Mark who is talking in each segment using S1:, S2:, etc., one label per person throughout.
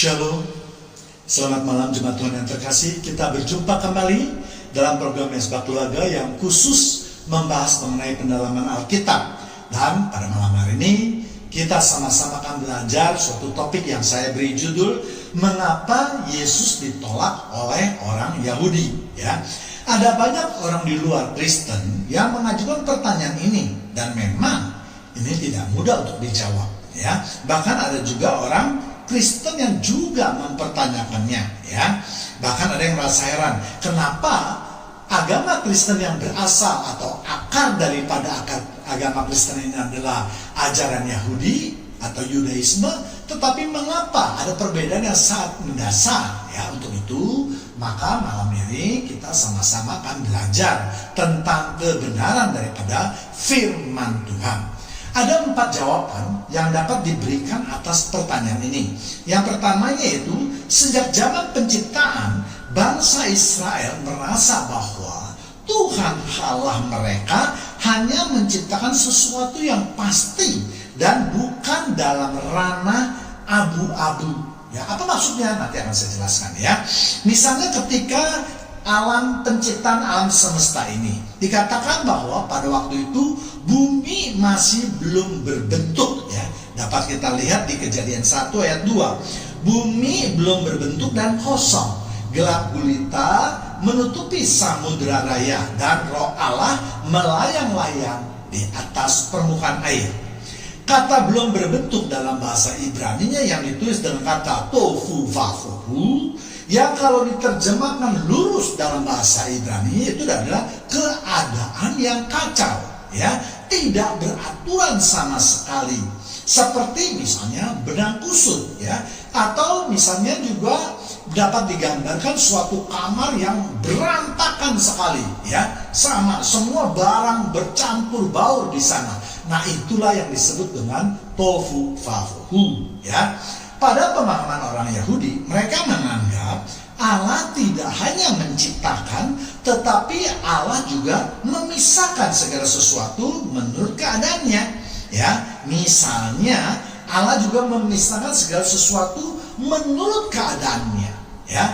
S1: Shalom, selamat malam jemaat Tuhan yang terkasih. Kita berjumpa kembali dalam program Mesbah Keluarga yang khusus membahas mengenai pendalaman Alkitab. Dan pada malam hari ini kita sama-sama akan belajar suatu topik yang saya beri judul Mengapa Yesus ditolak oleh orang Yahudi. Ya, ada banyak orang di luar Kristen yang mengajukan pertanyaan ini, dan memang ini tidak mudah untuk dijawab. Ya, bahkan ada juga orang Kristen yang juga mempertanyakannya, ya. Bahkan ada yang merasa heran, kenapa agama Kristen yang berasal atau akar daripada agama Kristen ini adalah ajaran Yahudi atau Yudaisme, tetapi mengapa ada perbedaan yang sangat mendasar, ya. Untuk itu, maka malam ini kita sama-sama akan belajar tentang kebenaran daripada firman Tuhan. Ada 4 jawaban yang dapat diberikan atas pertanyaan ini. Yang pertama yaitu, sejak zaman penciptaan, bangsa Israel merasa bahwa Tuhan Allah mereka hanya menciptakan sesuatu yang pasti dan bukan dalam ranah abu-abu. Ya, apa maksudnya? Nanti akan saya jelaskan, ya. Misalnya ketika alam penciptaan alam semesta ini, dikatakan bahwa pada waktu itu bumi masih belum berbentuk, ya. Dapat kita lihat di Kejadian 1 ayat 2. Bumi belum berbentuk dan kosong, gelap gulita menutupi samudera raya, dan Roh Allah melayang-layang di atas permukaan air. Kata belum berbentuk dalam bahasa Ibraninya yang ditulis dengan kata tohu vavuhu, yang kalau diterjemahkan lurus dalam bahasa Ibrani itu adalah keadaan yang kacau, ya, tidak beraturan sama sekali. Seperti misalnya benang kusut, ya, atau misalnya juga dapat digambarkan suatu kamar yang berantakan sekali, ya, sama semua barang bercampur baur di sana. Nah, itulah yang disebut dengan tohu vavuhu, ya. Pada pemahaman orang Yahudi, mereka menganggap Allah tidak hanya menciptakan, tetapi Allah juga memisahkan segala sesuatu menurut keadaannya. Ya, misalnya Allah juga memisahkan segala sesuatu menurut keadaannya. Ya,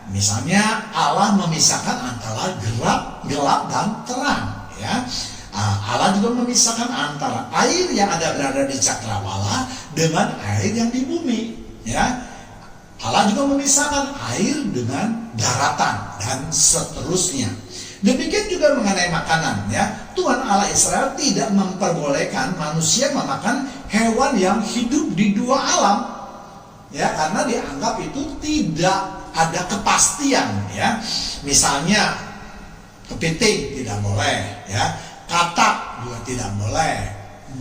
S1: misalnya Allah memisahkan antara gelap dan terang. Ya, Allah juga memisahkan antara air yang berada di cakrawala dengan air yang di bumi. Ya, Allah juga memisahkan air dengan daratan dan seterusnya. Demikian juga mengenai makanan, ya. Tuhan Allah Israel tidak memperbolehkan manusia memakan hewan yang hidup di 2 alam, ya, karena dianggap itu tidak ada kepastian, ya. Misalnya kepiting tidak boleh, ya, katak juga tidak boleh,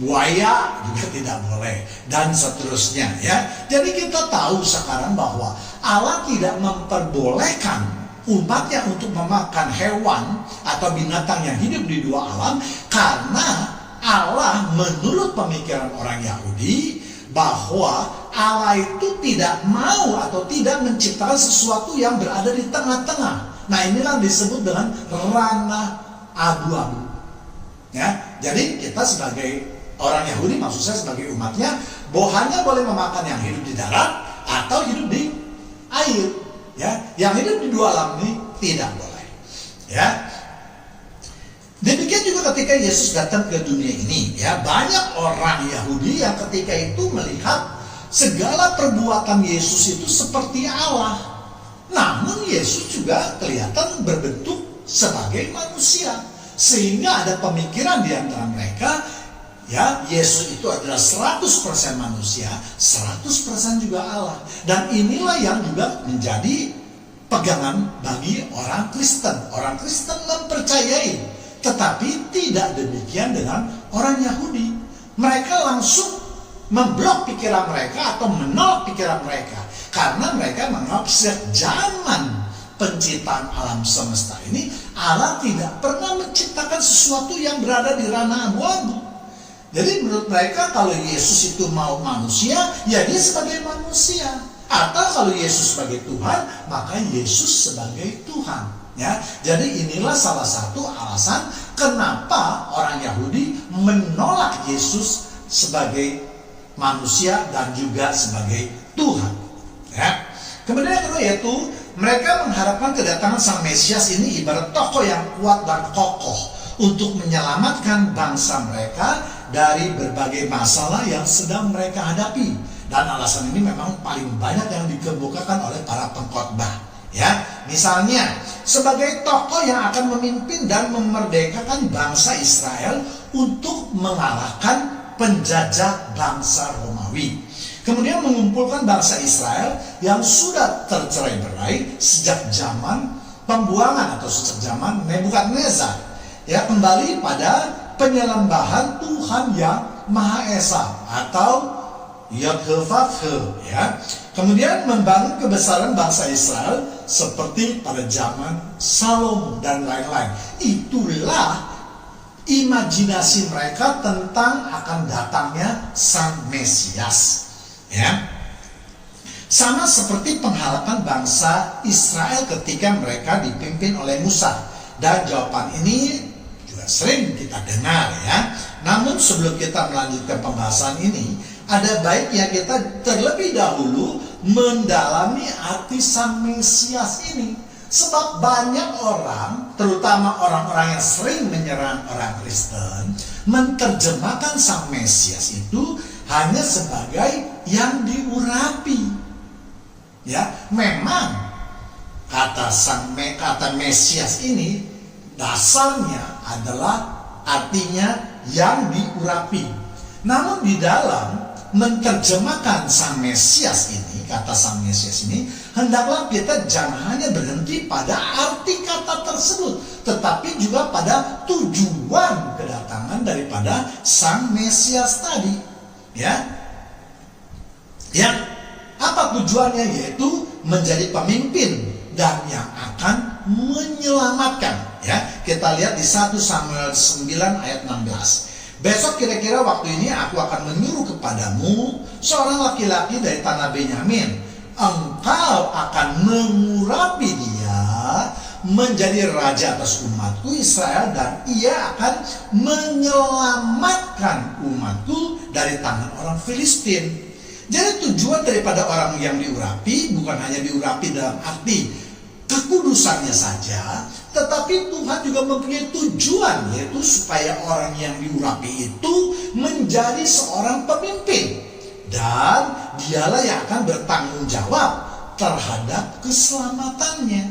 S1: buaya juga tidak boleh, dan seterusnya, ya. Jadi kita tahu sekarang bahwa Allah tidak memperbolehkan umatnya untuk memakan hewan atau binatang yang hidup di 2 alam, karena Allah menurut pemikiran orang Yahudi bahwa Allah itu tidak mau atau tidak menciptakan sesuatu yang berada di tengah-tengah. Nah, inilah disebut dengan ranah abu-abu, ya. Jadi kita sebagai orang Yahudi, maksud saya sebagai umatnya, hanya boleh memakan yang hidup di darat atau hidup di air, ya. Yang hidup di 2 alam ini tidak boleh, ya. Demikian juga ketika Yesus datang ke dunia ini, ya, banyak orang Yahudi yang ketika itu melihat segala perbuatan Yesus itu seperti Allah. Namun Yesus juga kelihatan berbentuk sebagai manusia, sehingga ada pemikiran di antara mereka, ya, Yesus itu adalah 100% manusia, 100% juga Allah. Dan inilah yang juga menjadi pegangan bagi orang Kristen. Orang Kristen mempercayai, tetapi tidak demikian dengan orang Yahudi. Mereka langsung memblok pikiran mereka atau menolak pikiran mereka, karena mereka menganggap sejak zaman penciptaan alam semesta ini, Allah tidak pernah menciptakan sesuatu yang berada di ranah abu-abu. Jadi menurut mereka kalau Yesus itu mau manusia, ya dia sebagai manusia. Atau kalau Yesus sebagai Tuhan, maka Yesus sebagai Tuhan. Ya, jadi inilah salah satu alasan kenapa orang Yahudi menolak Yesus sebagai manusia dan juga sebagai Tuhan. Ya. Kemudian yang kedua yaitu mereka mengharapkan kedatangan Sang Mesias ini ibarat tokoh yang kuat dan kokoh untuk menyelamatkan bangsa mereka dari berbagai masalah yang sedang mereka hadapi. Dan alasan ini memang paling banyak yang dikemukakan oleh para pengkhotbah. Ya, misalnya sebagai tokoh yang akan memimpin dan memerdekakan bangsa Israel untuk mengalahkan penjajah bangsa Romawi. Kemudian mengumpulkan bangsa Israel yang sudah tercerai-berai sejak zaman pembuangan atau sejak zaman Nebukadnezar. Ya, kembali pada penyembahan Tuhan yang Maha Esa atau Yod-He-Vav-He, ya. Kemudian membangun kebesaran bangsa Israel seperti pada zaman Salomo dan lain-lain. Itulah imajinasi mereka tentang akan datangnya Sang Mesias, ya. Sama seperti pengharapan bangsa Israel ketika mereka dipimpin oleh Musa. Dan jawaban ini juga sering kita dengar, ya. Namun sebelum kita melanjutkan pembahasan ini, ada baiknya kita terlebih dahulu mendalami arti Sang Mesias ini. Sebab banyak orang, terutama orang-orang yang sering menyerang orang Kristen, menerjemahkan Sang Mesias itu hanya sebagai yang diurapi. Ya, memang kata Mesias ini dasarnya adalah artinya yang diurapi. Namun di dalam menerjemahkan Sang Mesias ini, kata Sang Mesias ini, hendaklah kita jangan hanya berhenti pada arti kata tersebut, tetapi juga pada tujuan kedatangan daripada Sang Mesias tadi. Ya, yang apa tujuannya? Yaitu menjadi pemimpin dan yang akan menyelamatkan. Ya, kita lihat di 1 Samuel 9 ayat 16. Besok kira-kira waktu ini aku akan menyuruh kepadamu seorang laki-laki dari tanah Benyamin. Engkau akan mengurapi dia menjadi raja atas umatku Israel, dan ia akan menyelamatkan umatku dari tangan orang Filistin. Jadi tujuan daripada orang yang diurapi bukan hanya diurapi dalam arti kekudusannya saja, tetapi Tuhan juga mempunyai tujuan, yaitu supaya orang yang diurapi itu menjadi seorang pemimpin, dan dialah yang akan bertanggung jawab terhadap keselamatannya.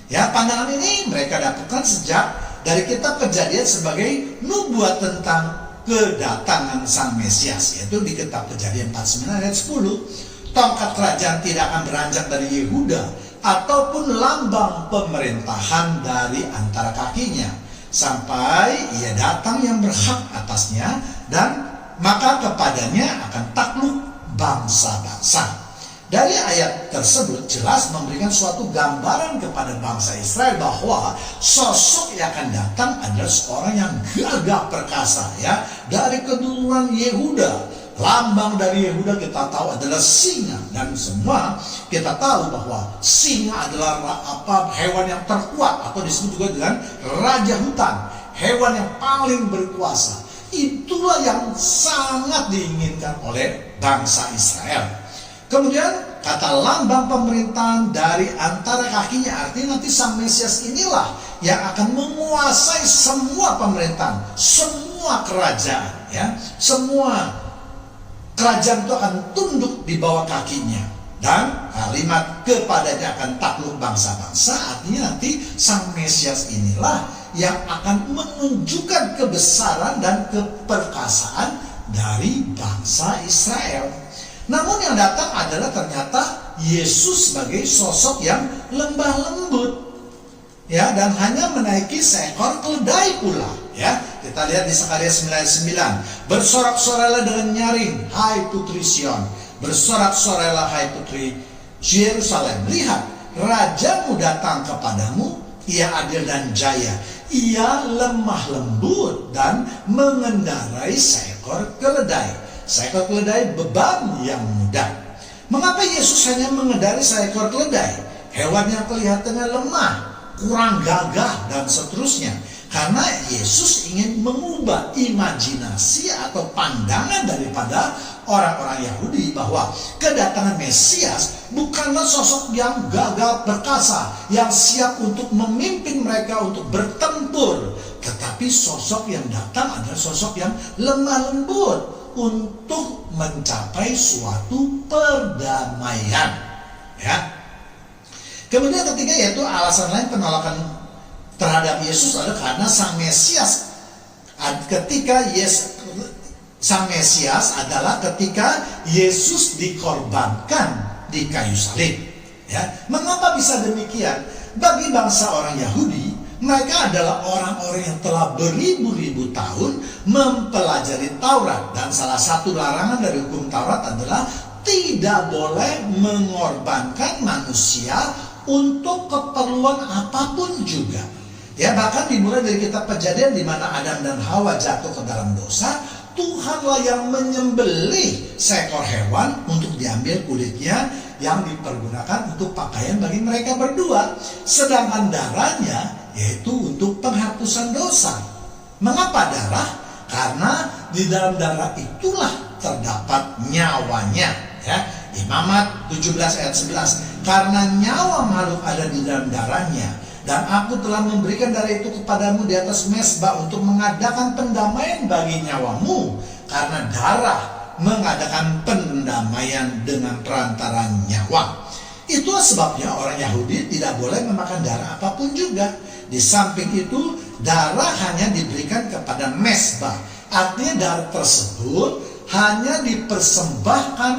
S1: Ya, pandangan ini mereka dapatkan sejak dari kitab Kejadian sebagai nubuat tentang kedatangan Sang Mesias, yaitu di kitab Kejadian 49 ayat 10. Tongkat kerajaan tidak akan beranjak dari Yehuda ataupun lambang pemerintahan dari antara kakinya, sampai ia datang yang berhak atasnya, dan maka kepadanya akan takluk bangsa-bangsa. Dari ayat tersebut jelas memberikan suatu gambaran kepada bangsa Israel bahwa sosok yang akan datang adalah seorang yang gagah perkasa, ya, dari keturunan Yehuda. Lambang dari Yehuda kita tahu adalah singa, dan semua kita tahu bahwa singa adalah hewan yang terkuat, atau disebut juga dengan raja hutan, hewan yang paling berkuasa. Itulah yang sangat diinginkan oleh bangsa Israel. Kemudian kata lambang pemerintahan dari antara kakinya, artinya nanti Sang Mesias inilah yang akan menguasai semua pemerintahan, semua kerajaan, ya, semua kerajaan itu akan tunduk di bawah kakinya. Dan kalimat kepadanya akan takluk bangsa-bangsa, artinya nanti Sang Mesias inilah yang akan menunjukkan kebesaran dan keperkasaan dari bangsa Israel. Namun yang datang adalah ternyata Yesus sebagai sosok yang lembah lembut, ya, dan hanya menaiki seekor keledai pula. Ya, kita lihat di Sakaria 9:9. Bersorak-sorai dengan nyaring, hai putri Sion. Bersorak-sorailah, hai putri Yerusalem. Lihat, rajamu datang kepadamu, ia adil dan jaya. Ia lemah lembut dan mengendarai seekor keledai. Seekor keledai beban yang mudah. Mengapa Yesus hanya mengendarai seekor keledai? Hewan yang kelihatannya lemah, kurang gagah, dan seterusnya. Karena Yesus ingin mengubah imajinasi atau pandangan daripada orang-orang Yahudi bahwa kedatangan Mesias bukanlah sosok yang gagah perkasa, yang siap untuk memimpin mereka untuk bertempur, tetapi sosok yang datang adalah sosok yang lemah lembut untuk mencapai suatu perdamaian. Ya. Kemudian ketiga yaitu alasan lain penolakan terhadap Yesus adalah karena Sang Mesias. Sang Mesias adalah ketika Yesus dikorbankan di kayu salib. Ya, mengapa bisa demikian? Bagi bangsa orang Yahudi, mereka adalah orang-orang yang telah beribu-ribu tahun mempelajari Taurat, dan salah satu larangan dari hukum Taurat adalah tidak boleh mengorbankan manusia untuk keperluan apapun juga. Ya, bahkan dimulai dari kitab Kejadian di mana Adam dan Hawa jatuh ke dalam dosa, Tuhanlah yang menyembelih seekor hewan untuk diambil kulitnya yang dipergunakan untuk pakaian bagi mereka berdua. Sedangkan darahnya yaitu untuk penghapusan dosa. Mengapa darah? Karena di dalam darah itulah terdapat nyawanya. Ya, Imamat 17 ayat 11. Karena nyawa makhluk ada di dalam darahnya, dan aku telah memberikan darah itu kepadamu di atas mezbah untuk mengadakan pendamaian bagi nyawamu. Karena darah mengadakan pendamaian dengan perantara nyawa. Itulah sebabnya orang Yahudi tidak boleh memakan darah apapun juga. Di samping itu, darah hanya diberikan kepada mezbah. Artinya darah tersebut hanya dipersembahkan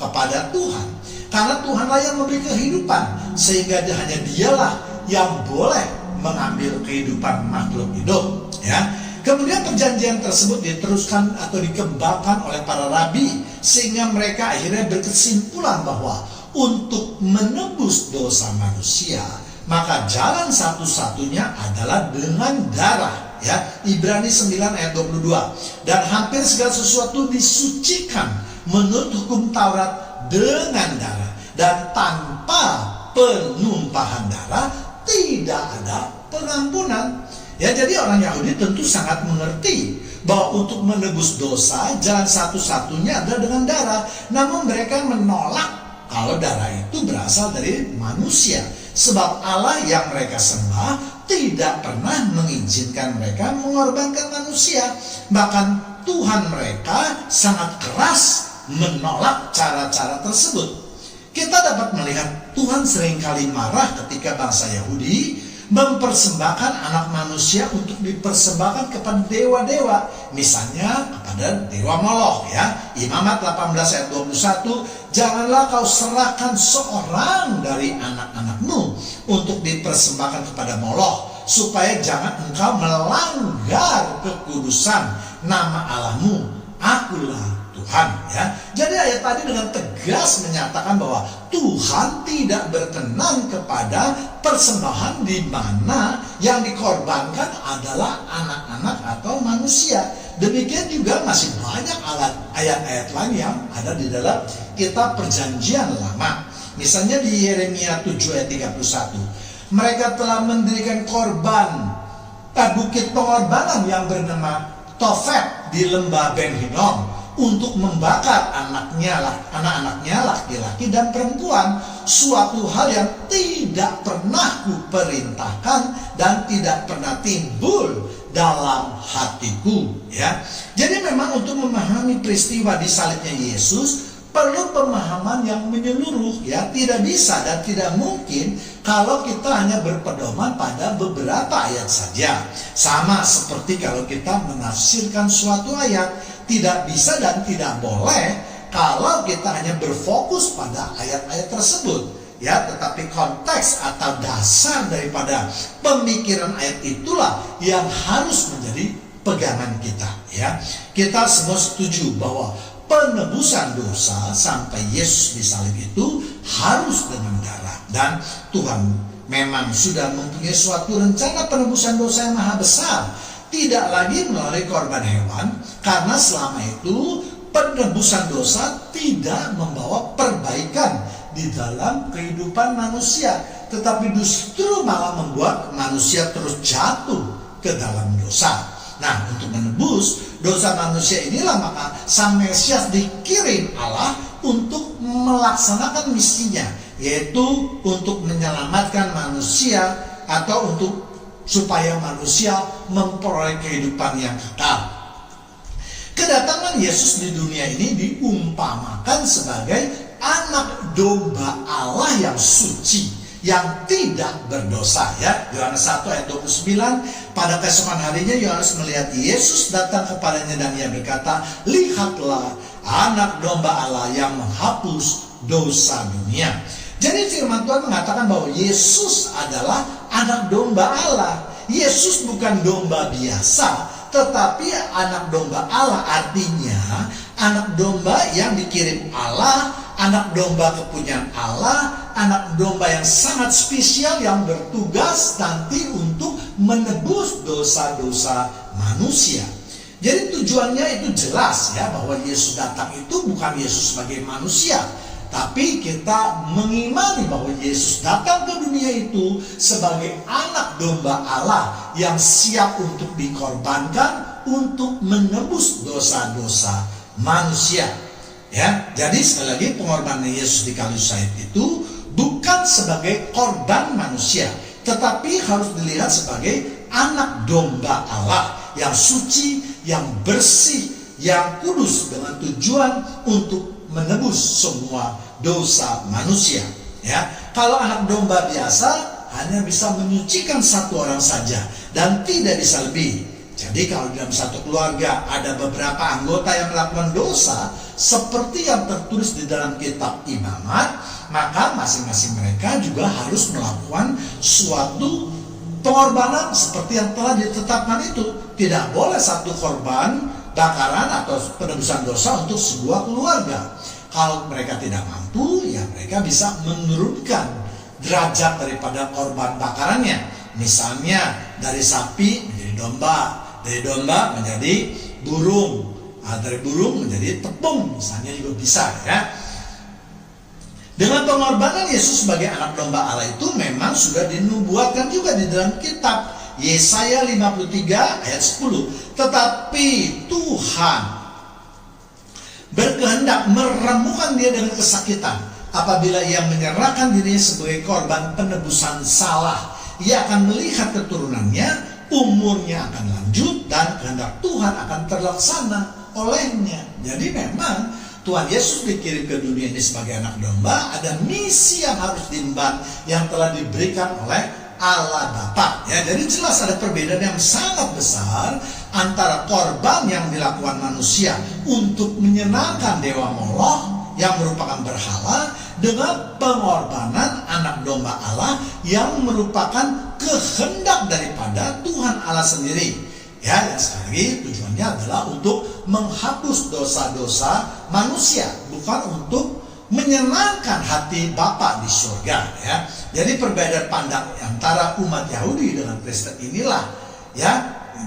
S1: kepada Tuhan. Karena Tuhanlah yang memberi kehidupan, sehingga hanya dialah yang boleh mengambil kehidupan makhluk hidup. Ya. Kemudian perjanjian tersebut diteruskan atau dikembangkan oleh para rabi, sehingga mereka akhirnya berkesimpulan bahwa untuk menebus dosa manusia, maka jalan satu-satunya adalah dengan darah. Ya, Ibrani 9 ayat 22. Dan hampir segala sesuatu disucikan menurut hukum Taurat dengan darah, dan tanpa penumpahan darah tidak ada pengampunan. Ya, jadi orang Yahudi tentu sangat mengerti bahwa untuk menebus dosa jalan satu-satunya adalah dengan darah. Namun mereka menolak kalau darah itu berasal dari manusia, sebab Allah yang mereka sembah tidak pernah mengizinkan mereka mengorbankan manusia. Bahkan Tuhan mereka sangat keras menolak cara-cara tersebut. Kita dapat melihat Tuhan seringkali marah ketika bangsa Yahudi mempersembahkan anak manusia untuk dipersembahkan kepada dewa-dewa, misalnya kepada dewa Moloch. Ya, Imamat 18 ayat 21, janganlah kau serahkan seorang dari anak-anakmu untuk dipersembahkan kepada Moloch, supaya jangan engkau melanggar kekudusan nama Allahmu. Akulah Tuhan. Ya, jadi ayat tadi dengan tegas menyatakan bahwa Tuhan tidak berkenan kepada persembahan di mana yang dikorbankan adalah anak-anak atau manusia. Demikian juga masih banyak ayat-ayat lain yang ada di dalam kitab Perjanjian Lama. Misalnya di Yeremia 7 ayat 31, mereka telah mendirikan bukit pengorbanan yang bernama Tofet di lembah Ben Hinnom untuk membakar anak-anaknya laki-laki dan perempuan, suatu hal yang tidak pernah kuperintahkan dan tidak pernah timbul dalam hatiku. Ya, jadi memang untuk memahami peristiwa di salibnya Yesus perlu pemahaman yang menyeluruh. Ya, tidak bisa dan tidak mungkin kalau kita hanya berpedoman pada beberapa ayat saja. Sama seperti kalau kita menafsirkan suatu ayat, tidak bisa dan tidak boleh kalau kita hanya berfokus pada ayat-ayat tersebut. Ya, tetapi konteks atau dasar daripada pemikiran ayat itulah yang harus menjadi pegangan kita. Ya, kita semua setuju bahwa penebusan dosa sampai Yesus disalib itu harus dengan darah, dan Tuhan memang sudah mempunyai suatu rencana penebusan dosa yang maha besar, tidak lagi melalui korban hewan, karena selama itu penebusan dosa tidak membawa perbaikan di dalam kehidupan manusia, tetapi justru malah membuat manusia terus jatuh ke dalam dosa. Nah, untuk menebus dosa manusia inilah maka Sang Mesias dikirim Allah untuk melaksanakan misinya, yaitu untuk menyelamatkan manusia atau untuk supaya manusia memperoleh kehidupan yang kekal. Kedatangan Yesus di dunia ini diumpamakan sebagai anak domba Allah yang suci, yang tidak berdosa, ya. Yohanes 1 ayat 29, pada keesokan harinya Yohanes melihat Yesus datang kepadanya dan ia berkata, "Lihatlah anak domba Allah yang menghapus dosa dunia." Jadi firman Tuhan mengatakan bahwa Yesus adalah anak domba Allah. Yesus bukan domba biasa, tetapi anak domba Allah, artinya anak domba yang dikirim Allah, anak domba kepunyaan Allah, anak domba yang sangat spesial yang bertugas nanti untuk menebus dosa-dosa manusia. Jadi tujuannya itu jelas, ya, bahwa Yesus datang itu bukan Yesus sebagai manusia, tapi kita mengimani bahwa Yesus datang ke dunia itu sebagai anak domba Allah yang siap untuk dikorbankan untuk menebus dosa-dosa manusia. Ya, jadi sekali lagi pengorbanan Yesus di kayu salib itu bukan sebagai korban manusia, tetapi harus dilihat sebagai anak domba Allah yang suci, yang bersih, yang kudus dengan tujuan untuk menebus semua dosa manusia. Ya, kalau anak domba biasa hanya bisa menyucikan satu orang saja dan tidak bisa lebih. Jadi kalau dalam satu keluarga ada beberapa anggota yang melakukan dosa seperti yang tertulis di dalam kitab Imamat, maka masing-masing mereka juga harus melakukan suatu pengorbanan seperti yang telah ditetapkan itu. Tidak boleh satu korban bakaran atau penebusan dosa untuk sebuah keluarga. Kalau mereka tidak mampu, ya mereka bisa menurunkan derajat daripada korban bakarannya. Misalnya dari sapi menjadi domba, dari domba menjadi burung, dari burung menjadi tepung, misalnya juga bisa, ya. Dengan pengorbanan Yesus sebagai anak domba Allah itu memang sudah dinubuatkan juga di dalam kitab Yesaya 53 ayat 10. Tetapi Tuhan berkehendak meremukkan dia dengan kesakitan apabila ia menyerahkan dirinya sebagai korban penebusan salah. Ia akan melihat keturunannya, umurnya akan lanjut, dan kehendak Tuhan akan terlaksana olehnya. Jadi memang Tuhan Yesus dikirim ke dunia ini sebagai anak domba, ada misi yang harus diemban yang telah diberikan oleh Allah Bapa. Ya, jadi jelas ada perbedaan yang sangat besar antara korban yang dilakukan manusia untuk menyenangkan dewa Moloch yang merupakan berhala dengan pengorbanan anak domba Allah yang merupakan kehendak daripada Tuhan Allah sendiri. Ya, yang sekali lagi tujuannya adalah untuk menghapus dosa-dosa manusia, bukan untuk menyenangkan hati Bapa di surga. Ya, jadi perbedaan pandang antara umat Yahudi dengan Kristen inilah, ya,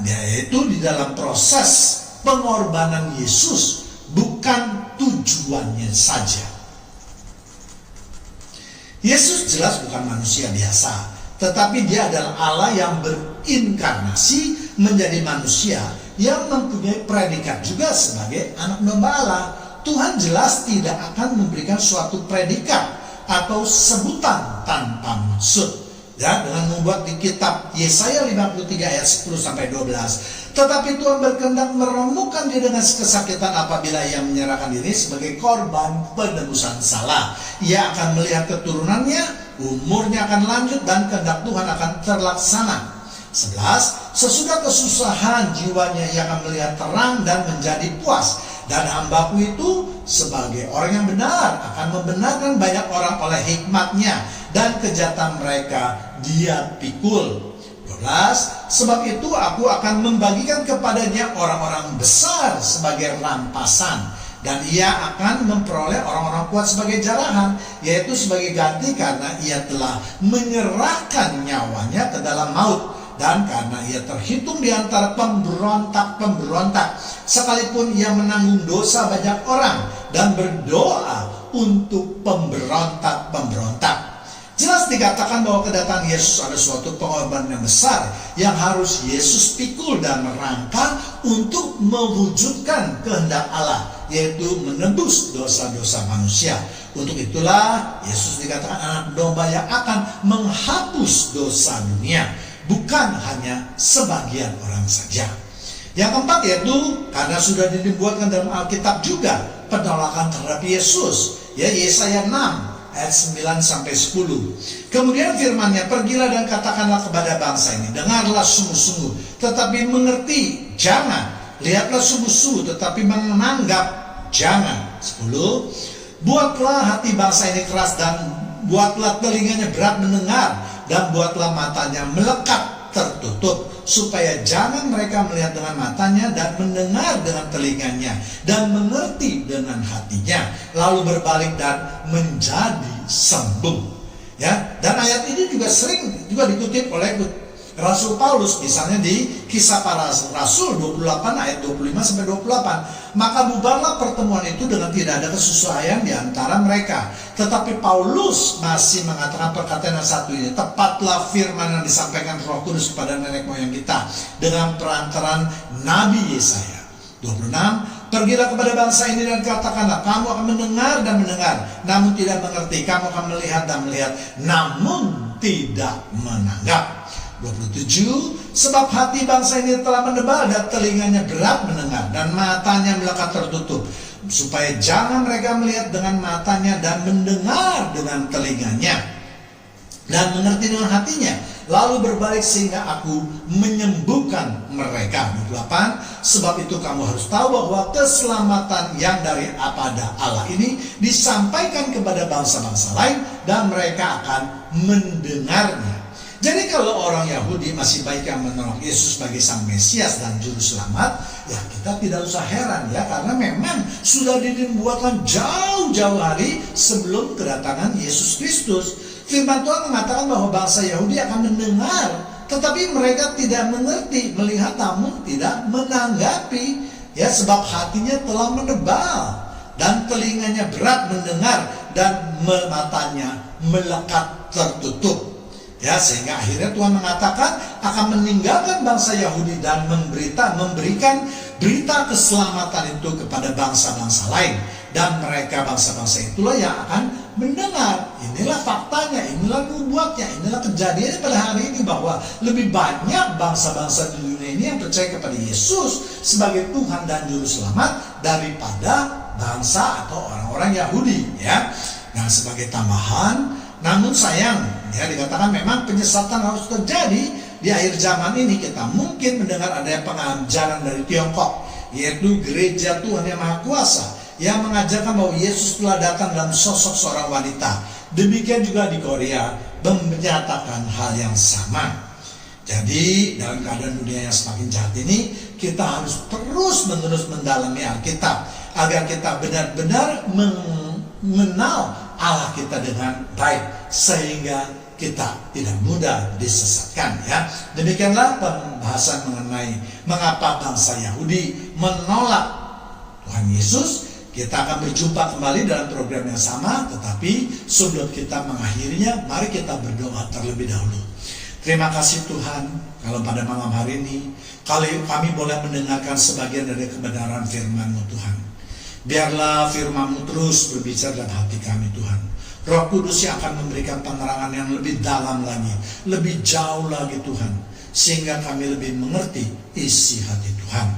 S1: yaitu di dalam proses pengorbanan Yesus, bukan tujuannya saja. Yesus jelas bukan manusia biasa, tetapi dia adalah Allah yang berinkarnasi menjadi manusia yang mempunyai predikat juga sebagai anak domba Allah. Tuhan jelas tidak akan memberikan suatu predikat atau sebutan tanpa maksud. Ya, dengan membuat di kitab Yesaya 53 ayat 10 sampai 12. Tetapi Tuhan berkehendak meremukkan dia dengan kesakitan apabila ia menyerahkan diri sebagai korban penebusan salah. Ia akan melihat keturunannya, umurnya akan lanjut, dan kehendak Tuhan akan terlaksana. 11. Sesudah kesusahan jiwanya ia akan melihat terang dan menjadi puas. Dan hambaku itu sebagai orang yang benar akan membenarkan banyak orang oleh hikmatnya, dan kejahatan mereka dia pikul. 12. Sebab itu aku akan membagikan kepadanya orang-orang besar sebagai rampasan, dan ia akan memperoleh orang-orang kuat sebagai jarahan, yaitu sebagai ganti karena ia telah menyerahkan nyawanya ke dalam maut, dan karena ia terhitung di antara pemberontak-pemberontak, sekalipun ia menanggung dosa banyak orang dan berdoa untuk pemberontak-pemberontak. Jelas dikatakan bahwa kedatangan Yesus ada suatu pengorbanan yang besar yang harus Yesus pikul dan merangkak untuk mewujudkan kehendak Allah, yaitu menebus dosa-dosa manusia. Untuk itulah Yesus dikatakan anak domba yang akan menghapus dosa dunia, bukan hanya sebagian orang saja. Yang keempat yaitu karena sudah dibuatkan dalam Alkitab juga penolakan terhadap Yesus, ya Yesaya 6 ayat 9-10. Kemudian firman-Nya, pergilah dan katakanlah kepada bangsa ini, dengarlah sungguh-sungguh tetapi mengerti jangan, lihatlah sungguh-sungguh tetapi menganggap jangan. 10. Buatlah hati bangsa ini keras dan buatlah telinganya berat mendengar dan buatlah matanya melekat tertutup, supaya jangan mereka melihat dengan matanya dan mendengar dengan telinganya dan mengerti dengan hatinya, lalu berbalik dan menjadi sembuh. Ya, dan ayat ini juga sering dikutip oleh Rasul Paulus, misalnya di Kisah Para Rasul 28 ayat 25-28. Maka bubarlah pertemuan itu dengan tidak ada kesesuaian di antara mereka. Tetapi Paulus masih mengatakan perkataan yang satu ini, tepatlah firman yang disampaikan Roh Kudus kepada nenek moyang kita dengan perantaran Nabi Yesaya. 26. Pergilah kepada bangsa ini dan katakanlah, kamu akan mendengar dan mendengar, namun tidak mengerti. Kamu akan melihat dan melihat, namun tidak menanggap. 27. Sebab hati bangsa ini telah menebal dan telinganya berat mendengar dan matanya melekat tertutup, supaya jangan mereka melihat dengan matanya dan mendengar dengan telinganya dan mengerti dengan hatinya, lalu berbalik sehingga aku menyembuhkan mereka. 28. Sebab itu kamu harus tahu bahwa keselamatan yang dari pada Allah ini disampaikan kepada bangsa-bangsa lain dan mereka akan mendengarnya. Jadi kalau orang Yahudi masih baik yang menolak Yesus sebagai Sang Mesias dan Juru Selamat, ya kita tidak usah heran ya, karena memang sudah dibuatkan jauh-jauh hari sebelum kedatangan Yesus Kristus. Firman Tuhan mengatakan bahwa bangsa Yahudi akan mendengar, tetapi mereka tidak mengerti, melihat namun tidak menanggapi. Ya, sebab hatinya telah menebal dan telinganya berat mendengar dan matanya melekat tertutup. Ya, sehingga akhirnya Tuhan mengatakan akan meninggalkan bangsa Yahudi dan memberikan berita keselamatan itu kepada bangsa-bangsa lain, dan mereka bangsa-bangsa itulah yang akan mendengar. Inilah faktanya, inilah nubuatnya, inilah kejadiannya pada hari ini, bahwa lebih banyak bangsa-bangsa di dunia ini yang percaya kepada Yesus sebagai Tuhan dan Juru Selamat daripada bangsa atau orang-orang Yahudi. Ya, nah sebagai tambahan, namun sayang, ya dikatakan memang penyesatan harus terjadi di akhir zaman ini. Kita mungkin mendengar ada pengajaran dari Tiongkok, yaitu Gereja Tuhan Yang Maha Kuasa, yang mengajarkan bahwa Yesus telah datang dalam sosok seorang wanita. Demikian juga di Korea menyatakan hal yang sama. Jadi dalam keadaan dunia yang semakin jahat ini, kita harus terus-menerus mendalami Alkitab agar kita benar-benar mengenal Allah kita dengan baik, sehingga kita tidak mudah disesatkan. Ya, demikianlah pembahasan mengenai mengapa bangsa Yahudi menolak Tuhan Yesus. Kita akan berjumpa kembali dalam program yang sama, tetapi sebelum kita mengakhirinya, mari kita berdoa terlebih dahulu. Terima kasih Tuhan, kalau pada malam hari ini kami boleh mendengarkan sebagian dari kebenaran firman-Mu Tuhan. Biarlah firman-Mu terus berbicara dalam hati kami Tuhan. Roh Kudus yang akan memberikan penerangan yang lebih dalam lagi, lebih jauh lagi Tuhan, sehingga kami lebih mengerti isi hati Tuhan.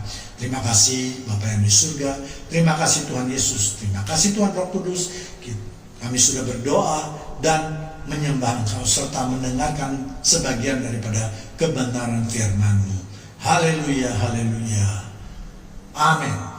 S1: Terima kasih Bapa yang di surga, terima kasih Tuhan Yesus, terima kasih Tuhan Roh Kudus. Kami sudah berdoa dan menyembah Engkau serta mendengarkan sebagian daripada kebenaran firman-Mu. Haleluya, haleluya. Amin.